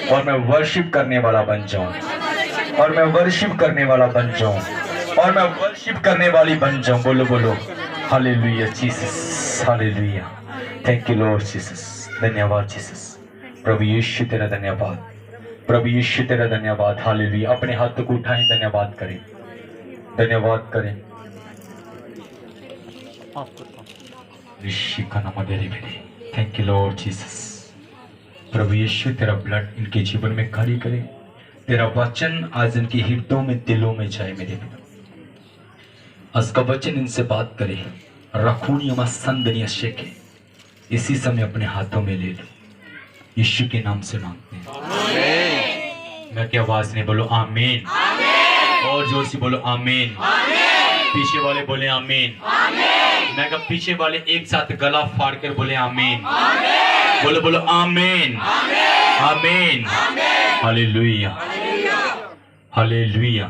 और मैं वर्शिप करने वाला बन जाऊं, और मैं वर्शिप करने वाला बन जाऊं, और मैं वर्शिप करने वाली बन जाऊं। बोलो बोलो hallelujah Jesus, hallelujah. Thank you Lord Jesus. धन्यवाद जीसस। प्रभु यीशु तेरा धन्यवाद, प्रभु यीशु तेरा धन्यवाद। हालेलुया। अपने हाथ को उठाएं, धन्यवाद करें, धन्यवाद करें। Thank you Lord Jesus. प्रभु यीशु तेरा ब्लड इनके जीवन में कार्य करे, तेरा वचन आज इनके हृदयों में, दिलों में जाए मेरे पिता। आज का वचन इनसे बात करे। रखूनियमा संदनिया शेके इसी समय अपने हाथों में ले लो, यीशु के नाम से मांगते हैं। मैं क्या आवाज नहीं, बोलो आमीन। और जोर से बोलो आमीन। पीछे वाले बोले आमीन। मैं कहा पीछे वाले एक साथ गला फाड़ कर बोले आमीन। बोलो बोलो आमीन, आमीन। Hallelujah, hallelujah.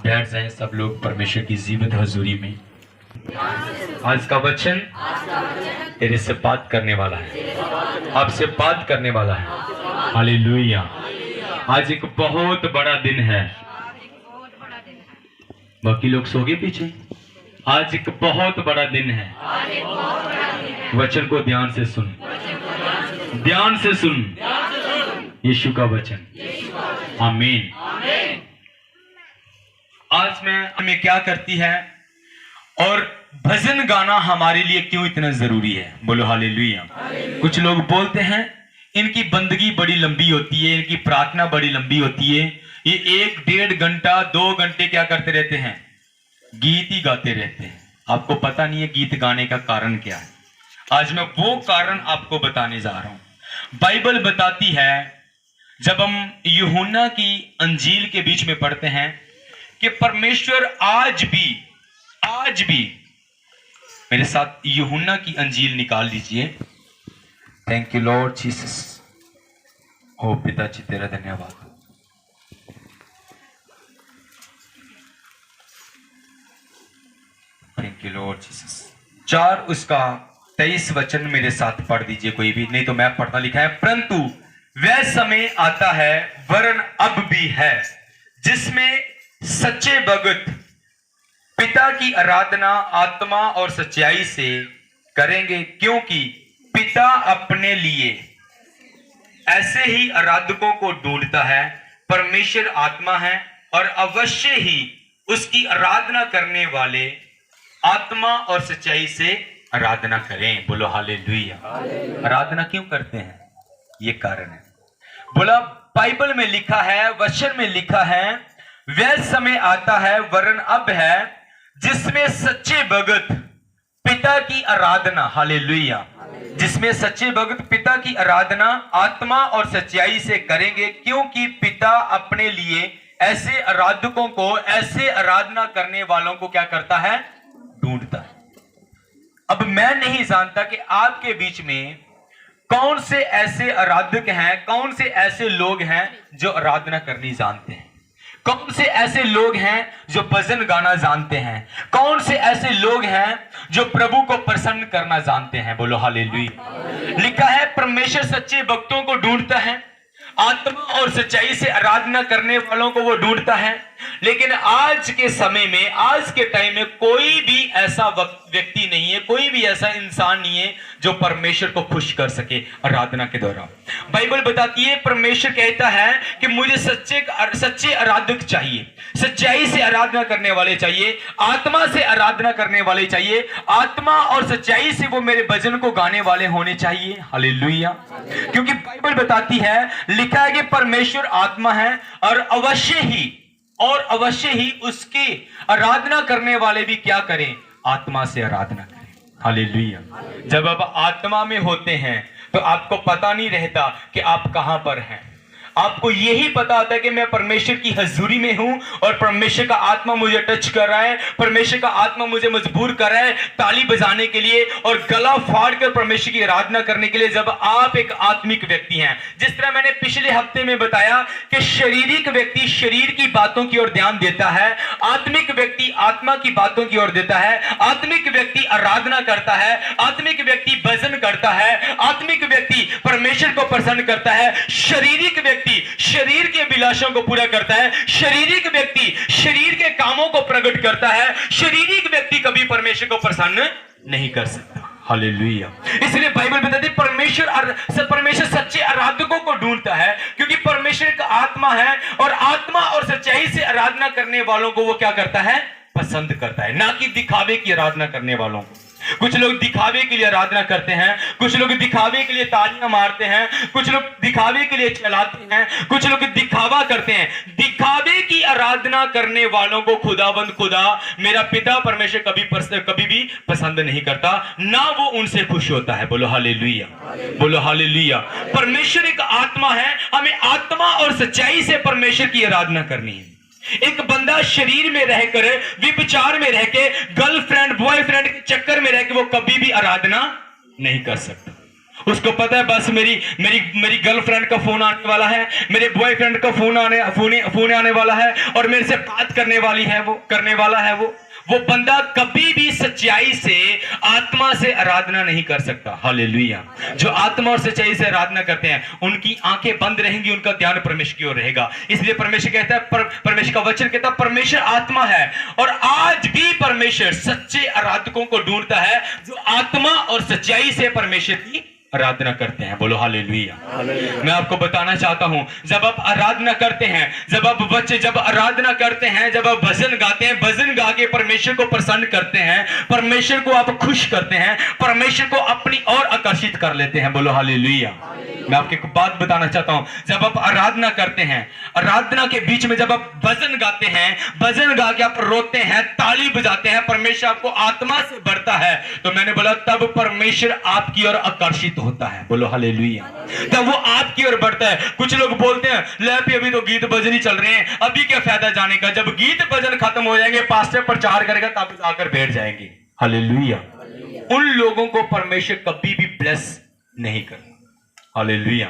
बैठ जाएं सब लोग परमेश्वर की जीवित हजूरी में। आज का वचन तेरे से बात करने वाला है, आपसे बात करने वाला है। हालेलुया। आज एक बहुत बड़ा दिन है। बाकी लोग सो गए पीछे। आज एक बहुत बड़ा दिन है। वचन को ध्यान से सुन, ध्यान से सुन यीशु का वचन। आमीन। आज मैं हमें क्या करती है और भजन गाना हमारे लिए क्यों इतना जरूरी है? बोलो हालेलुया। कुछ लोग बोलते हैं इनकी बंदगी बड़ी लंबी होती है, इनकी प्रार्थना बड़ी लंबी होती है, ये 1-1.5 घंटा 2 घंटे क्या करते रहते हैं? गीत ही गाते रहते हैं। आपको पता नहीं है गीत गाने का कारण क्या है। आज मैं वो कारण आपको बताने जा रहा हूं। बाइबल बताती है, जब हम यूहन्ना की अंजील के बीच में पढ़ते हैं कि परमेश्वर आज भी मेरे साथ यूहन्ना की अंजील निकाल लीजिए। Thank you Lord Jesus. ओ पिताजी तेरा धन्यवाद। Thank you Lord Jesus. 4 उसका 23 वचन मेरे साथ पढ़ दीजिए कोई भी, नहीं तो मैं पढ़ना लिखा है। परंतु वह समय आता है, वरन अब भी है, जिसमें सच्चे भगत पिता की आराधना आत्मा और सच्चाई से करेंगे, क्योंकि पिता अपने लिए ऐसे ही आराधकों को ढूंढता है। परमेश्वर आत्मा है और अवश्य ही उसकी आराधना करने वाले आत्मा और सच्चाई से आराधना करें। बोलो हालेलुया। आराधना क्यों करते हैं? ये कारण है। बोला बाइबल में लिखा है, वचन में लिखा है, वह समय आता है, वरन अब है, जिसमें सच्चे भगत पिता की आराधना, हालेलुया, जिसमें सच्चे भगत पिता की आराधना आत्मा और सच्चाई से करेंगे, क्योंकि पिता अपने लिए ऐसे आराधकों को, ऐसे आराधना करने वालों को क्या करता है? ढूंढता है। अब मैं नहीं जानता कि आपके बीच में कौन से ऐसे आराधक हैं, कौन से ऐसे लोग हैं जो आराधना करनी जानते हैं, कौन से ऐसे लोग हैं जो भजन गाना जानते हैं, कौन से ऐसे लोग हैं जो प्रभु को प्रसन्न करना जानते हैं। बोलो हालेलुया। लिखा है परमेश्वर सच्चे भक्तों को ढूंढता है, आत्मा और सच्चाई से आराधना करने वालों को वो ढूंढता है। लेकिन आज के समय में, आज के टाइम में कोई भी ऐसा व्यक्ति नहीं है, कोई भी ऐसा इंसान नहीं है जो परमेश्वर को खुश कर सके आराधना के द्वारा। बाइबल बताती है, परमेश्वर कहता है कि मुझे सच्चे आराधक चाहिए, सच्चाई से आराधना करने वाले चाहिए, आत्मा से आराधना करने वाले चाहिए, आत्मा और सच्चाई से वो मेरे भजन को गाने वाले होने चाहिए। हालेलुया। क्योंकि बाइबल बताती है, लिखा है कि परमेश्वर आत्मा है और अवश्य ही उसकी आराधना करने वाले भी क्या करें? आत्मा से आराधना करें। हालेलुया। जब आप आत्मा में होते हैं तो आपको पता नहीं रहता कि आप कहां पर हैं। आपको यही पता होता है कि मैं परमेश्वर की हजूरी में हूं और परमेश्वर का आत्मा मुझे टच कर रहा है, परमेश्वर का आत्मा मुझे मजबूर कर रहा है ताली बजाने के लिए और गला फाड़कर परमेश्वर की आराधना करने के लिए। जब आप एक आत्मिक व्यक्ति हैं, जिस तरह मैंने पिछले हफ्ते में बताया कि शारीरिक व्यक्ति शरीर की बातों की ओर ध्यान देता है, आत्मिक व्यक्ति आत्मा की बातों की ओर देता है, आत्मिक व्यक्ति आराधना करता है, आत्मिक व्यक्ति भजन करता है, आत्मिक व्यक्ति परमेश्वर को प्रसन्न करता है, शारीरिक व्यक्ति शरीर के अभिलाषों को पूरा करता है, शारीरिक व्यक्ति शरीर के कामों को प्रकट करता है, शारीरिक व्यक्ति कभी परमेश्वर को प्रसन्न नहीं कर सकता। हालेलुया। इसलिए बाइबल बताती है परमेश्वर सच्चे आराधकों को ढूंढता है, क्योंकि परमेश्वर का आत्मा है और आत्मा और सच्चाई से आराधना करने वालों को वो क्या करता है? पसंद करता है, ना कि दिखावे की आराधना करने वालों को। कुछ लोग दिखावे के लिए आराधना करते हैं, कुछ लोग दिखावे के लिए तालियां मारते हैं, कुछ लोग दिखावे के लिए चलाते हैं, कुछ लोग दिखावा करते हैं। दिखावे की आराधना करने वालों को खुदाबंद खुदा मेरा पिता परमेश्वर कभी भी पसंद नहीं करता, ना वो उनसे खुश होता है। बोलो हालेलुया, बोलो हालेलुया। परमेश्वर एक आत्मा है, हमें आत्मा और सच्चाई से परमेश्वर की आराधना करनी है। एक बंदा शरीर में रहकर, विचार में रहकर, गर्लफ्रेंड बॉयफ्रेंड के चक्कर में रहकर वो कभी भी आराधना नहीं कर सकता। उसको पता है बस मेरी गर्लफ्रेंड का फोन आने वाला है, मेरे बॉयफ्रेंड का फोन आने वाला है और मेरे से बात करने वाला है वो बंदा कभी भी सच्चाई से आत्मा से आराधना नहीं कर सकता। हालेलुया। जो आत्मा और सच्चाई से आराधना करते हैं उनकी आंखें बंद रहेंगी, उनका ध्यान परमेश्वर की ओर रहेगा। इसलिए परमेश्वर कहता है, परमेश्वर का वचन कहता है परमेश्वर आत्मा है और आज भी परमेश्वर सच्चे आराधकों को ढूंढता है जो आत्मा और सच्चाई से परमेश्वर की आराधना करते हैं। बोलो हालेलुया। मैं आपको बताना चाहता हूं, जब आप आराधना करते हैं, जब आराधना करते हैं, जब आप भजन गाते हैं, भजन गा के परमेश्वर को प्रसन्न करते हैं, परमेश्वर को आप खुश करते हैं, परमेश्वर को अपनी ओर आकर्षित कर लेते हैं। बोलो हालेलुया। मैं आपको एक बात बताना चाहता हूं, जब आप आराधना करते हैं, आराधना के बीच में जब आप भजन गाते हैं, भजन गा के आप रोते हैं, ताली बजाते हैं, परमेश्वर आपको आत्मा से भरता है, तो मैंने बोला तब परमेश्वर आपकी ओर आकर्षित होता है। बोलो हालेलुया। तब वो आपकी ओर बढ़ता है। कुछ लोग बोलते हैं ले अभी तो गीत भजन ही चल रहे हैं, अभी क्या फायदा जाने का, जब गीत भजन खत्म हो जाएंगे, पास्टर प्रचार करेगा तब आकर बैठ जाएंगे। हालेलुया। उन लोगों को परमेश्वर कभी भी ब्लेस नहीं करता। हालेलुया।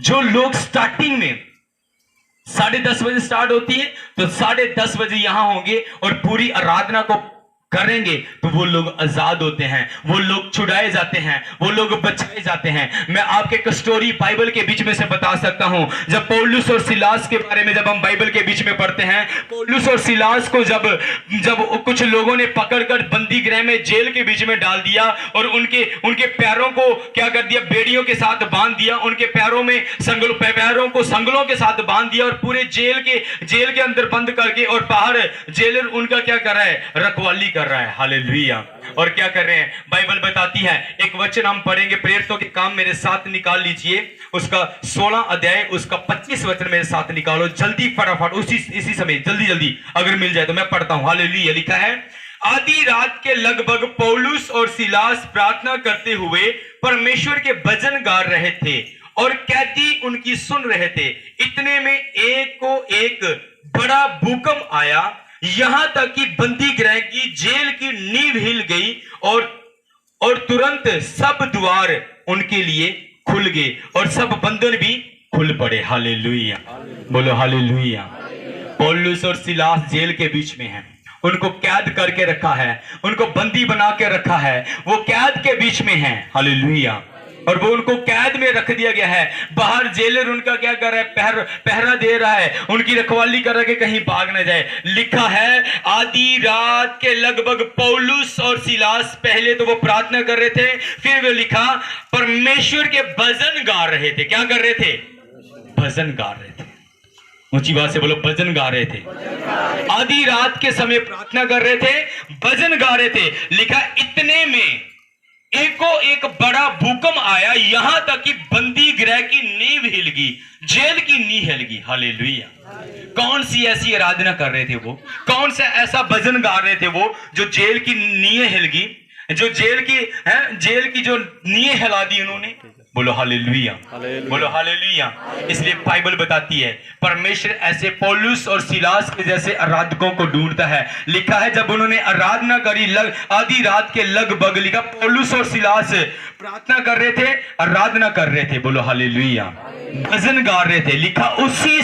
जो लोग स्टार्टिंग में 10:30 बजे स्टार्ट होती है तो 10:30 बजे यहां होंगे और पूरी आराधना को करेंगे, तो वो लोग आजाद होते हैं, वो लोग छुड़ाए जाते हैं, वो लोग बचाए जाते हैं। मैं आपके एक स्टोरी बाइबल के बीच में से बता सकता हूं। जब पौलुस और सिलास के बारे में जब हम बाइबल के बीच में पढ़ते हैं, पौलुस और सिलास को जब कुछ लोगों ने पकड़कर बंदी गृह में जेल के बीच में डाल दिया और उनके पैरों को क्या कर दिया, बेड़ियों के साथ बांध दिया, उनके पैरों को संगलों के साथ बांध दिया और पूरे जेल के अंदर बंद करके और बाहर जेलर उनका क्या कर रहा है, रखवाली कर रहा है। हालेलुया। और क्या कर रहे हैं, बाइबल बताती है, एक वचन हम पढ़ेंगे, प्रेरितों के काम मेरे साथ निकाल लीजिए, उसका 16 अध्याय उसका 25 वचन मेरे साथ निकालो जल्दी, फटाफट इसी समय जल्दी अगर मिल जाए तो मैं पढ़ता हूं। हालेलुया। लिखा है, आधी रात के लगभग पौलुस और सिलास प्रार्थना करते हुए परमेश्वर के भजन गा रहे थे और कैदी उनकी सुन रहे थे। इतने में एक बड़ा भूकंप आया, यहां तक कि बंदी गृह की जेल की नींव हिल गई और तुरंत सब द्वार उनके लिए खुल गए और सब बंधन भी खुल पड़े। हालेलुया। बोलो हालेलुया। पौलुस और सिलास जेल के बीच में हैं, उनको कैद करके रखा है, उनको बंदी बना के रखा है, वो कैद के बीच में हैं। हालेलुया। और वो उनको कैद में रख दिया गया है, बाहर जेलर उनका क्या कर रहा है, पहरा दे रहा है, उनकी रखवाली कर रहा है कि कहीं भाग न जाए। लिखा है, आधी रात के लगभग पौलुस और सिलास, पहले तो वो प्रार्थना कर रहे थे, फिर वो लिखा परमेश्वर के भजन गा रहे थे। क्या कर रहे थे? भजन गा रहे थे। ऊंची बात से बोलो, भजन गा रहे थे। आधी रात के समय प्रार्थना कर रहे थे, भजन गा रहे थे। लिखा, इतने में एक बड़ा भूकंप आया, यहां तक कि बंदी गृह की नींव हिल गई, जेल की नींव हिल गई। हालेलुया। कौन सी ऐसी आराधना कर रहे थे वो, कौन सा ऐसा भजन गा रहे थे वो जो जेल की नींव हिल गई, जो जेल की जो नींव हिला दी उन्होंने। बोलो हालेलुया, बोलो हालेलुया। इसलिए बाइबल बताती है परमेश्वर ऐसे पौलुस और सिलास के जैसे आराधकों को ढूंढता है। लिखा है जब उन्होंने आराधना करी आधी रात के लगभग, लिखा पौलुस और सिलास प्रार्थना कर रहे थे, आराधना कर रहे थे। बोलो हालेलुया, भजन गा रहे थे। लिखा उसी